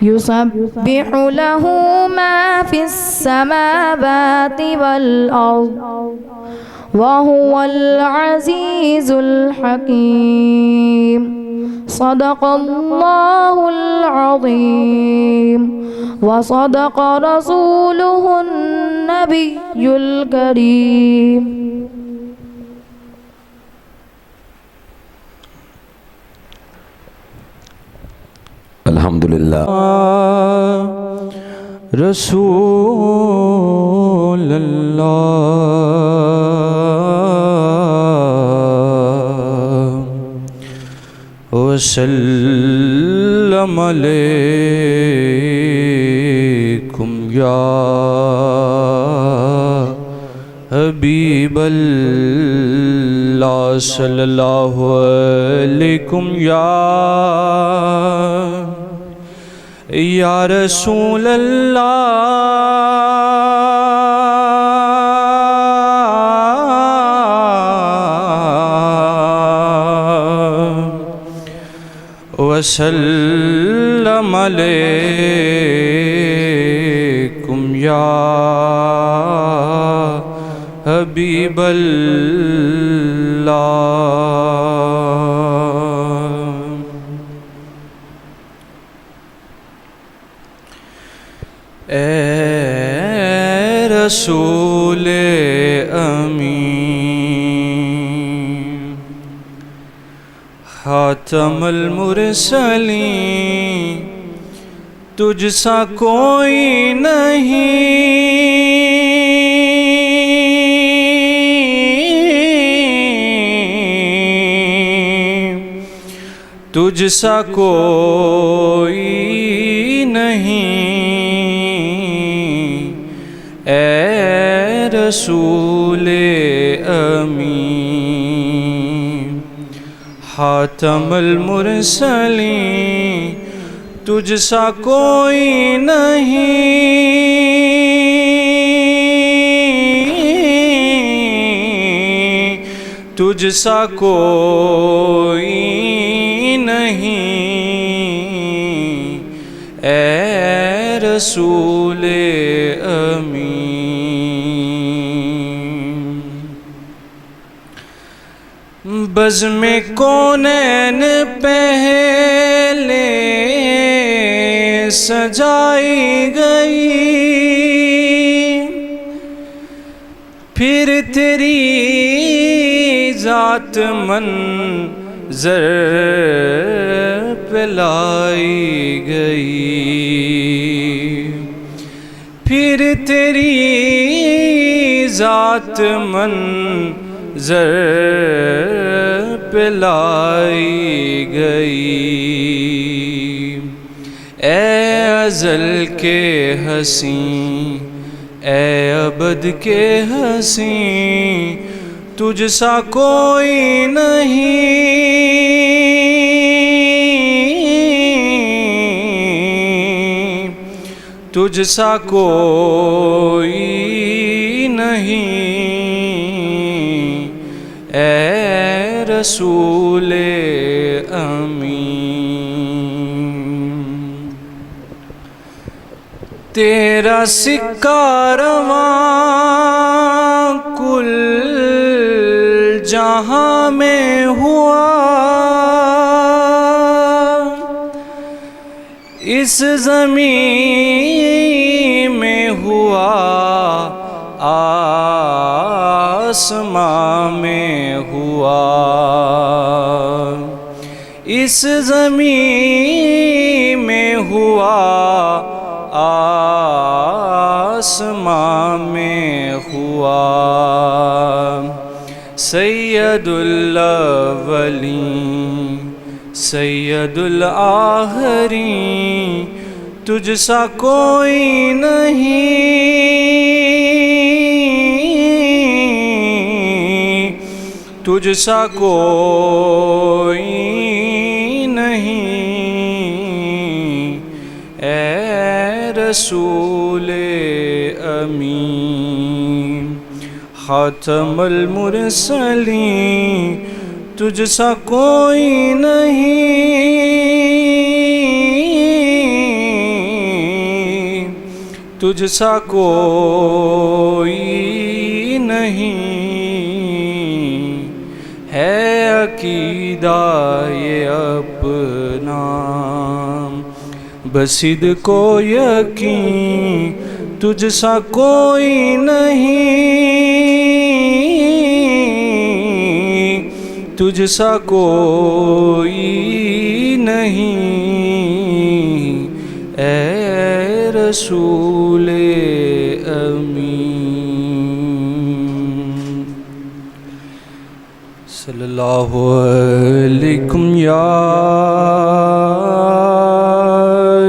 يسبح له ما في السماوات والأرض وهو العزيز الحكيم. صدق الله العظيم وصدق رسوله النبي الكريم. الحمدللہ رسول اللہ وسلم علیکم یا حبیب اللہ صلی اللہ علیکم یا رسول اللہ وسلم علیکم یا حبیب اللہ. اے رسول امین خاتم المرسلین تجھ سا کوئی نہیں، تجھ سا کوئی نہیں، اے رسول امین خاتم المرسلین تجھ سا کوئی نہیں، تجھ سا کوئی نہیں، اے رسول امین. بزم کونین پہلے سجائی گئی، پھر تیری ذات منظر پہ لائی گئی، پھر تیری ذات منظر پہ لائی گئی. اے ازل کے حسین اے ابد کے حسین تجھ سا کوئی نہیں، تجھ سا کوئی نہیں، اے رسول امین. تیرا سکہ رواں کل جہاں میں ہوا، اس زمین میں ہوا، آسمان میں ہوا، اس زمین میں ہوا، آسمان میں ہوا. سید الاولین سید الآخرین تجھ سا کوئی نہیں، تجھ سا کوئی نہیں، اے رسول امین خاتم المرسلین تجھ سا کوئی نہیں، تجھ سا کوئی نہیں ہے عقیدہ یہ اپنا، بصد کو یقین تجھ سا کوئی نہیں، تجھ سا کوئی نہیں اے رسول امین۔ صلی اللہ علیکم یا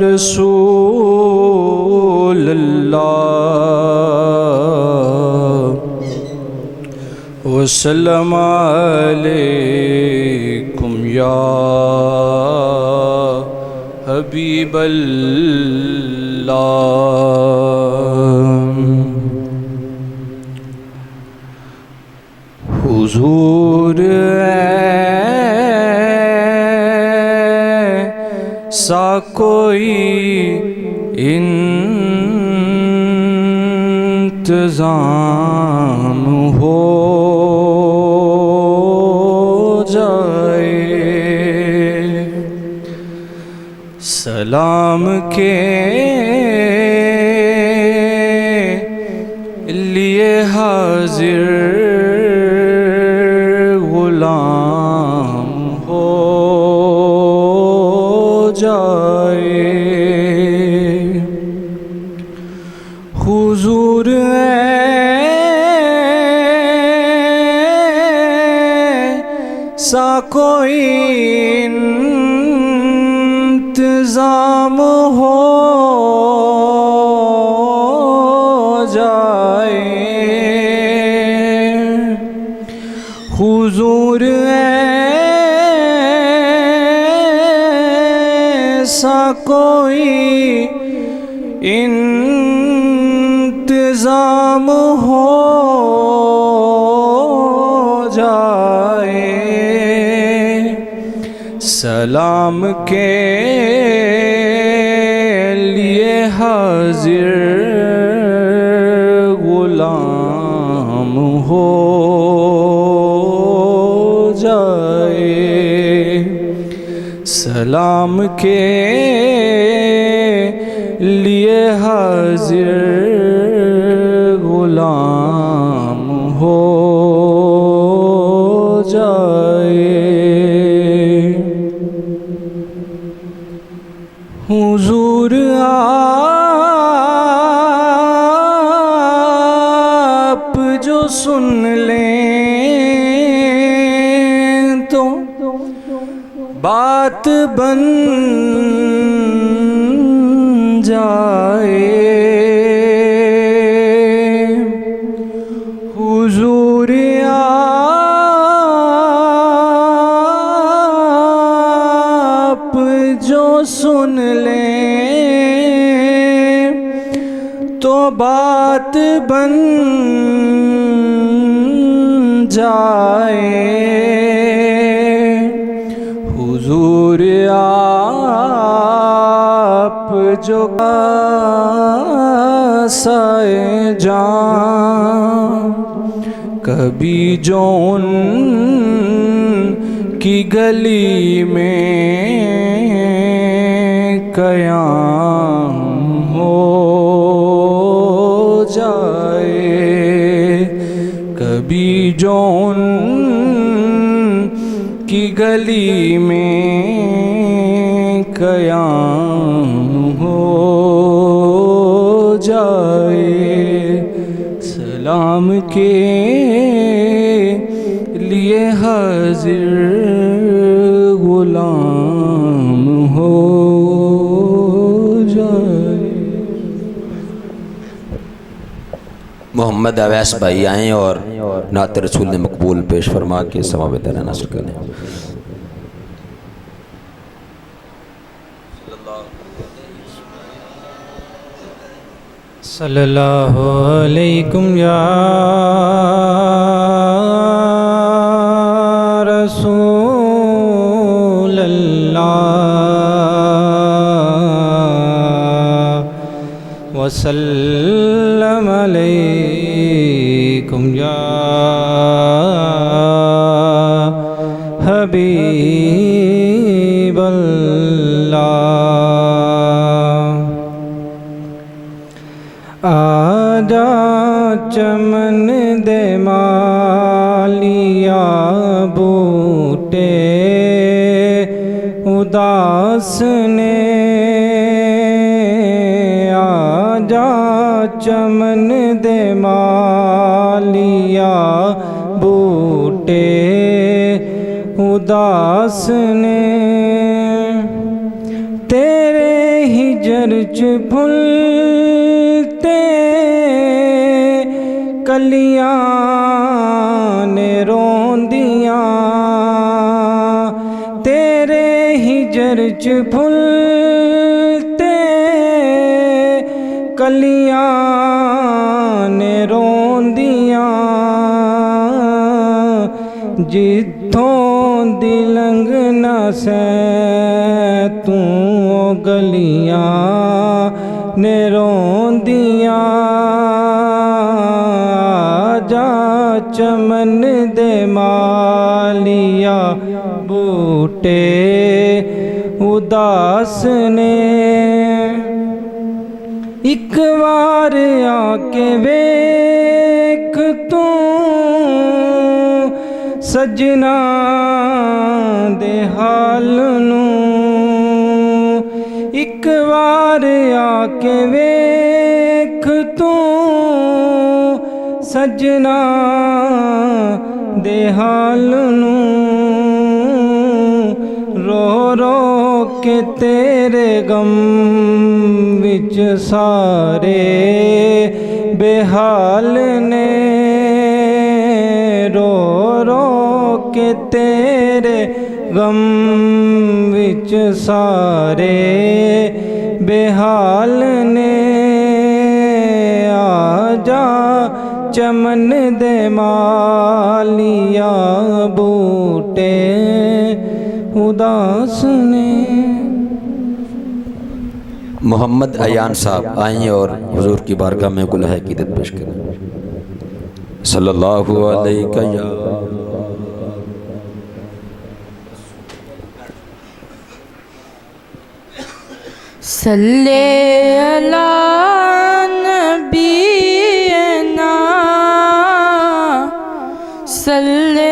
رسول اللہ، وسلم علیکم یا حبیب اللہ۔ حضور ایسا کوئی انتظام ہو جائے، سلام کے لیے حاضر غلام ہو جائے، حضور ایسا کوئی انتظام ہو جائے، حضور ایسا کوئی انتظام ہو جائے، سلام کے لیے حاضر غلام ہو جائے، سلام کے لیے حاضر غلام ہو جائے، حضور آپ جو سن لیں تو بات بن جائے، حضور آپ جو سن لیں تو بات بن جائے، حضور آپ جو سائے جان کبھی جو ان کی گلی میں قیام ہو جائے، کبھی جو ان کی گلی میں قیام ہو جائے، سلام کے لیے حاضر غلام ہو جائے۔ محمد اویس بھائی آئیں اور نعت رسول نے مقبول پیش فرما کے ثواب تیرا نصر کریں۔ صلی اللہ علیکم یا رسول اللہ وسلم علیکم یا حبیب اللہ آجا چمن دے مالیا بوٹے اداس نے آجا چمن دے مالیا بوٹے اداس نے تیرے ہجر چ پھلتے کلیاں نے روندیاں تیرے ہجر چ پھلتے کلیاں نے روندیاں جتھوں دی لنگ نہ سیں توں گلیاں نے روندیاں آجا چمن دے مالیا بوٹے اداس نے ایک وار آ کے ویکھ توں سجنا دے حال نوں ایک وار آ کے ویکھ توں سجنا دے حال نوں رو رو کے تیرے غم وچ سارے بے حال نے رو رو کے تیرے غم وچ سارے بے حال نے آجا چمن دے مالیا بوٹے اداس نے محمد ایان صاحب آئیں اور حضور کی بارگاہ میں گلہ عقیدت پیش کریں صلی اللہ علیہ یا صلی علی نبینا صلی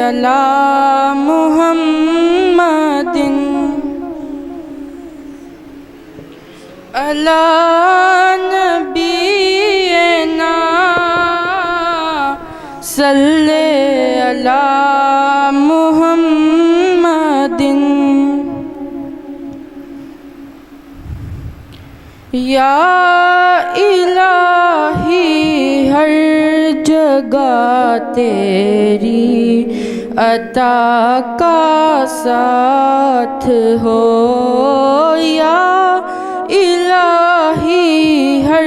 علی محمد علی نبینا صلی علی محمد یا الہی ہر جگہ تیری عطا کا ساتھ ہو یا الہی ہر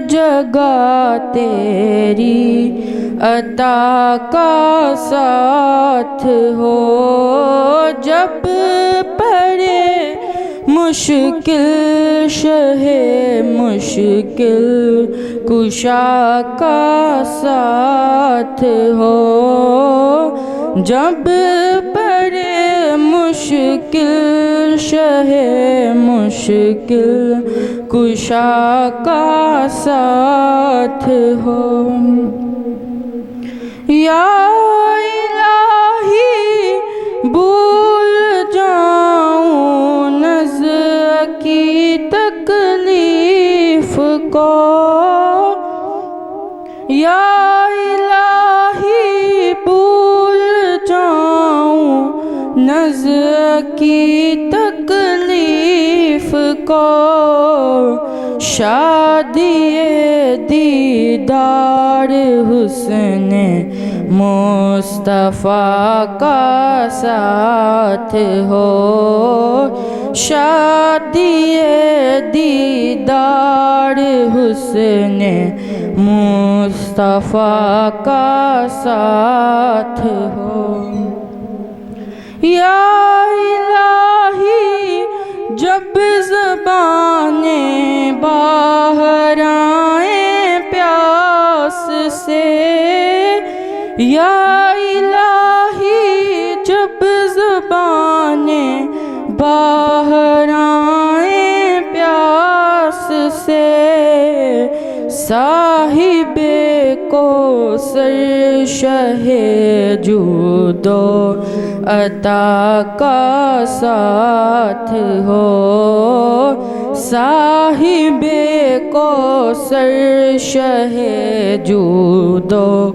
جگہ تیری عطا کا ساتھ ہو جب پڑے مشکل شہ مشکل کشا کا ساتھ ہو جب پڑے مشکل شہ مشکل کشا کا ساتھ ہو یا الہی بھول جاؤں نظر کی تکلیف کو یا الہی بھول جاؤں نظر کی تکلیف کو شادی دیدار حسن مصطفیٰ کا ساتھ ہو شادی دیدار حسن مصطفیٰ کا ساتھ ہو یا الہی جب زبانیں باہر یا الہی جب زبانیں باہر آئیں پیاس سے، صاحب کوثر شہ جود و عطا کا ساتھ ہو، صاحب کوثر شہ جود و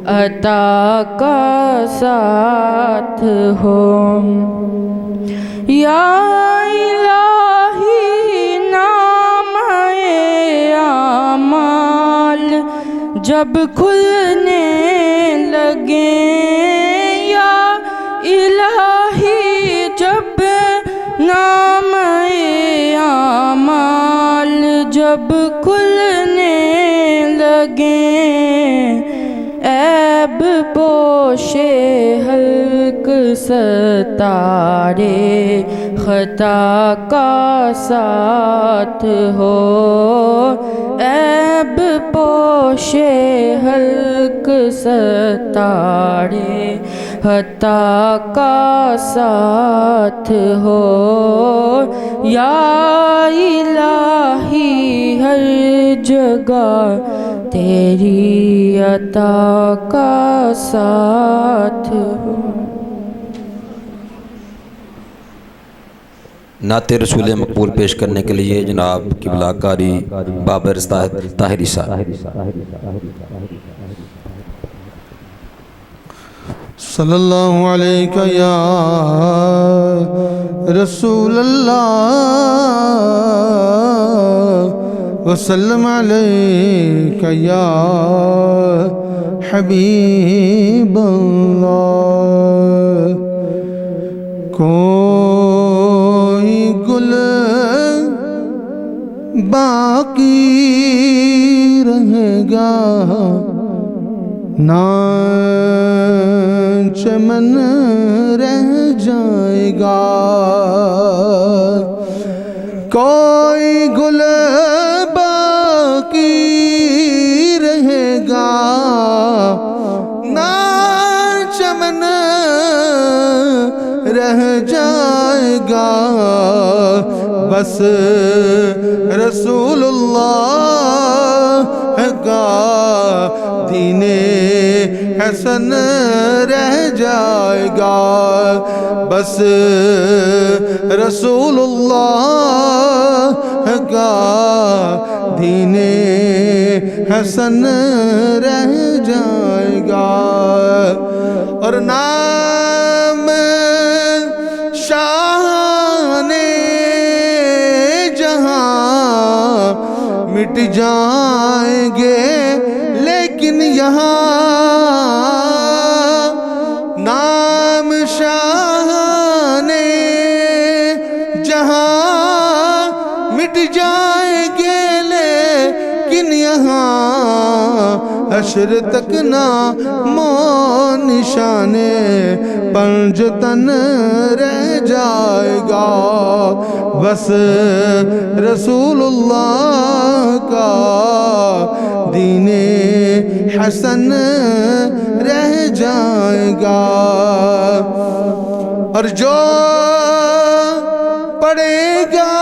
عطا کا ساتھ ہو۔ یا الہی نام اعمال جب کھلنے لگیں، یا الہی جب نام اعمال جب کھلنے لگیں، عیب پوشے حلق ستارے خطا کا ساتھ ہو، عیب پوشے حلق ستارے خطا کا ساتھ ہو۔ یا الہی ہر جگہ تیری عطا کا ساتھ ہو۔ نعت رسول مقبول پیش کرنے کے لیے جناب قبلہ قاری بابر طاہری صاحب۔ صلی اللہ علیہ یا رسول اللہ وسلم علیک یا حبیب اللہ۔ کوئی گل باقی رہے گا نہ چمن رہ جائے گا، کوئی گل باقی رہے گا نہ چمن رہ جائے گا، بس رسول اللہ کا دین حسن رہ جائے گا، بس رسول اللہ کا دین حسن رہ جائے گا۔ اور نام شان جہاں مٹ جائیں گے، لیکن یہاں نام شان جہاں مٹ جائیں گے، لیکن یہاں حشر تک نام و نشان پنجتن رہ جائے گا، بس رسول اللہ کا دین حسن رہ جائے گا۔ اور جو پڑھے گا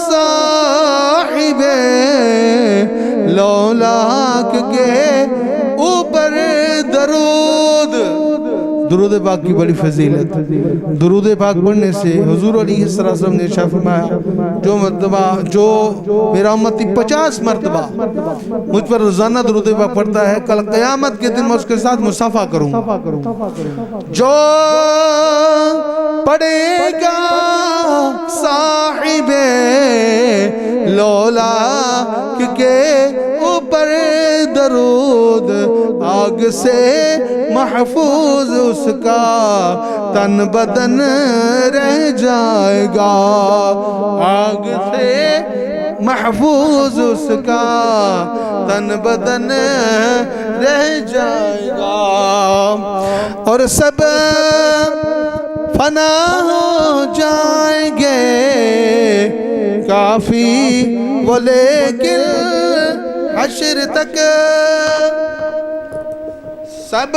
صاحب لولاک کے اوپر درود، درود پاک کی بڑی فضیلت، درود پاک پڑھنے سے حضور علیہ السلام نے ارشاد فرمایا جو میرا امتی 50 مرتبہ مجھ پر روزانہ درود پاک پڑھتا ہے، کل قیامت کے دن میں اس کے ساتھ مصافحہ کروں گا۔ جو پڑھے گا صاحب لولاک کے اوپر درود، آگ سے محفوظ اس کا تن بدن رہ جائے گا، آگ سے محفوظ اس کا تن بدن رہ جائے گا۔ اور سب فنا ہو جائیں گے کافی وہ، لیکن حشر تک سب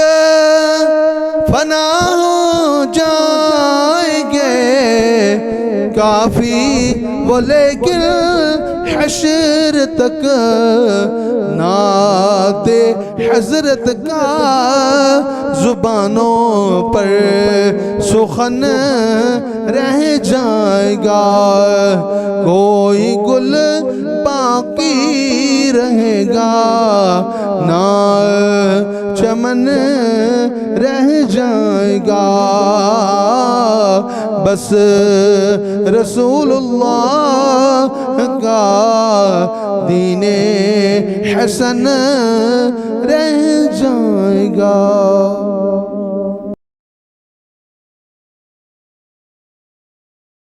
فنا ہو جائیں گے کافی وہ لیکن حشر تک نعت حضرت کا زبانوں پر سخن رہ جائے گا کوئی گل باقی رہے گا نہ چمن رہ جائے گا بس رسول اللہ کا دین حسن رہ جائے گا